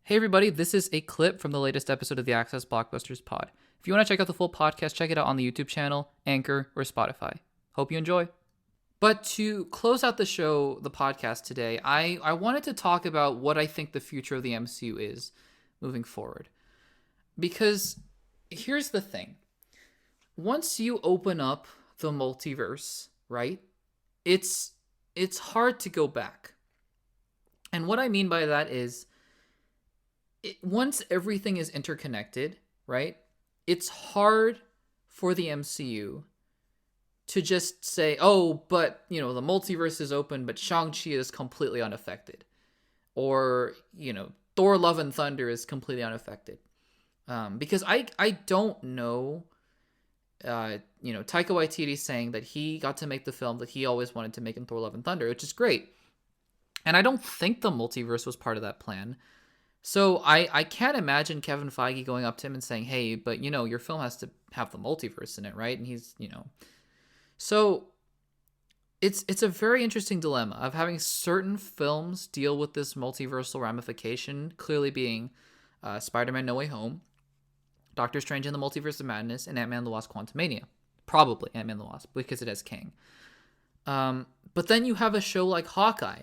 Hey everybody, this is a clip from the latest episode of the Access Blockbusters Pod. If you want to check out the full podcast, check it out on the YouTube channel, Anchor, or Spotify. Hope you enjoy. But to close out the show, the podcast today, I wanted to talk about what I think the future of the MCU is moving forward. Because here's the thing. Once you open up the multiverse, right, it's hard to go back. And what I mean by that is, once everything is interconnected, right, it's hard for the MCU to just say, oh, but, the multiverse is open, but Shang-Chi is completely unaffected. Or, Thor Love and Thunder is completely unaffected. Because I don't know, Taika Waititi saying that he got to make the film that he always wanted to make in Thor Love and Thunder, which is great. And I don't think the multiverse was part of that plan. So I can't imagine Kevin Feige going up to him and saying, hey, but, your film has to have the multiverse in it, right? And he's, So it's a very interesting dilemma of having certain films deal with this multiversal ramification, clearly being Spider-Man No Way Home, Doctor Strange and the Multiverse of Madness, and Ant-Man and the Wasp Quantumania. Probably Ant-Man and the Wasp, because it has Kang. But then you have a show like Hawkeye,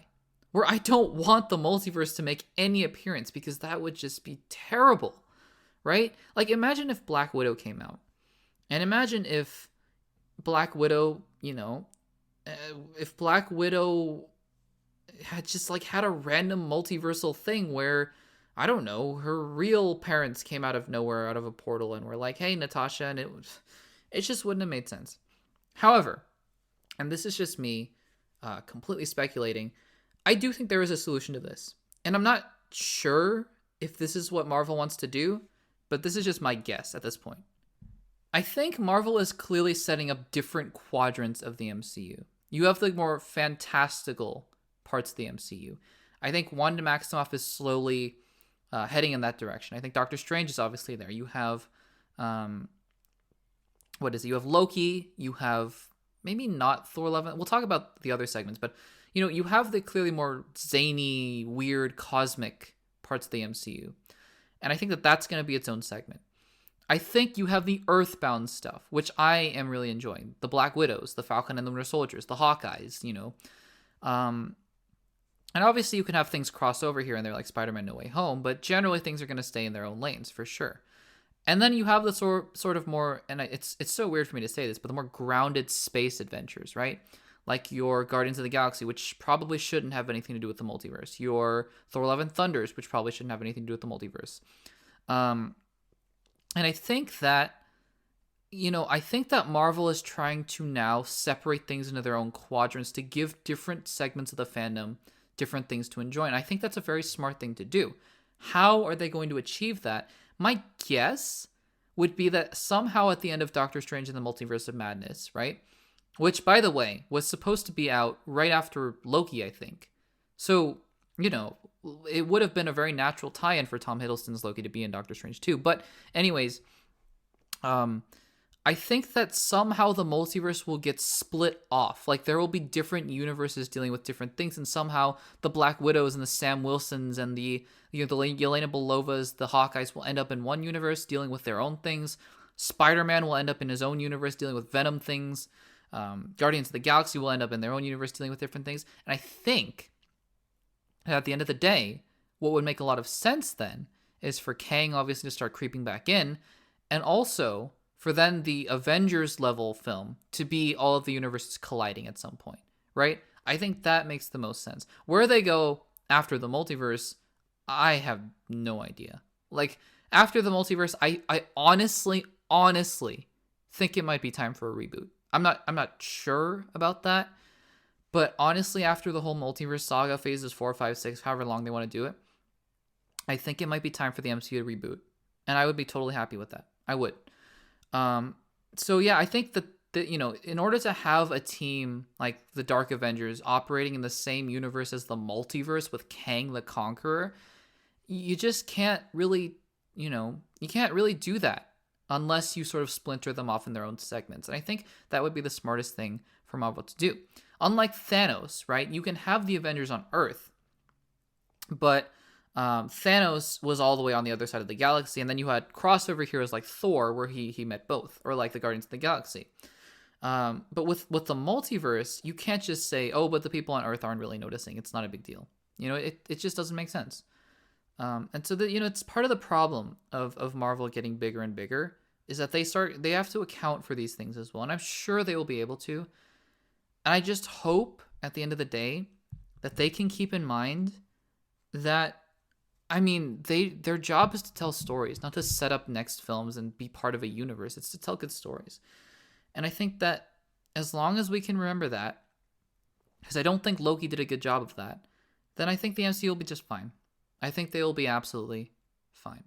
where I don't want the multiverse to make any appearance because that would just be terrible, right? Like, imagine if Black Widow came out. And imagine if Black Widow, if Black Widow had just, had a random multiversal thing where, I don't know, her real parents came out of nowhere, out of a portal, and were like, hey, Natasha, and it just wouldn't have made sense. However, and this is just me completely speculating, I do think there is a solution to this. And I'm not sure if this is what Marvel wants to do, but this is just my guess at this point. I think Marvel is clearly setting up different quadrants of the MCU. You have the more fantastical parts of the MCU. I think Wanda Maximoff is slowly heading in that direction. I think Doctor Strange is obviously there. You have, You have Loki. You have maybe not Thor 11. We'll talk about the other segments, but you have the clearly more zany, weird, cosmic parts of the MCU. And I think that that's going to be its own segment. I think you have the Earthbound stuff, which I am really enjoying. The Black Widows, the Falcon and the Winter Soldiers, the Hawkeyes, And obviously you can have things cross over here and there, like Spider-Man No Way Home, but generally things are going to stay in their own lanes, for sure. And then you have the sort of more, and it's so weird for me to say this, but the more grounded space adventures, right? Like your Guardians of the Galaxy, which probably shouldn't have anything to do with the multiverse. Your Thor Love and Thunders, which probably shouldn't have anything to do with the multiverse. And I think that, Marvel is trying to now separate things into their own quadrants to give different segments of the fandom different things to enjoy. And I think that's a very smart thing to do. How are they going to achieve that? My guess would be that somehow at the end of Doctor Strange and the Multiverse of Madness, right? Which, by the way, was supposed to be out right after Loki, I think. So, it would have been a very natural tie-in for Tom Hiddleston's Loki to be in Doctor Strange too. But anyways, I think that somehow the multiverse will get split off. Like, there will be different universes dealing with different things, and somehow the Black Widows and the Sam Wilsons and the Yelena Belovas, the Hawkeyes will end up in one universe dealing with their own things. Spider-Man will end up in his own universe dealing with Venom things. Guardians of the Galaxy will end up in their own universe dealing with different things. And I think that at the end of the day, what would make a lot of sense then is for Kang obviously to start creeping back in, and also for then the Avengers level film to be all of the universes colliding at some point, right? I think that makes the most sense. Where they go after the multiverse, I have no idea. Like, after the multiverse, I honestly think it might be time for a reboot. I'm not sure about that, but honestly, after the whole multiverse saga, phases 4, 5, 6, however long they want to do it, I think it might be time for the MCU to reboot, and I would be totally happy with that. I would. So yeah, I think that in order to have a team like the Dark Avengers operating in the same universe as the multiverse with Kang the Conqueror, you just can't really, you can't really do that unless you sort of splinter them off in their own segments. And I think that would be the smartest thing for Marvel to do. Unlike Thanos, right? You can have the Avengers on Earth, but Thanos was all the way on the other side of the galaxy, and then you had crossover heroes like Thor, where he met both, or like the Guardians of the Galaxy. But with the multiverse, you can't just say, oh, but the people on Earth aren't really noticing. It's not a big deal. It just doesn't make sense. And so it's part of the problem of Marvel getting bigger and bigger is that they have to account for these things as well, and I'm sure they will be able to. And I just hope at the end of the day that they can keep in mind that, I mean, their job is to tell stories, not to set up next films and be part of a universe. It's to tell good stories. And I think that as long as we can remember that, because I don't think Loki did a good job of that, then I think the MCU will be just fine. I think they will be absolutely fine.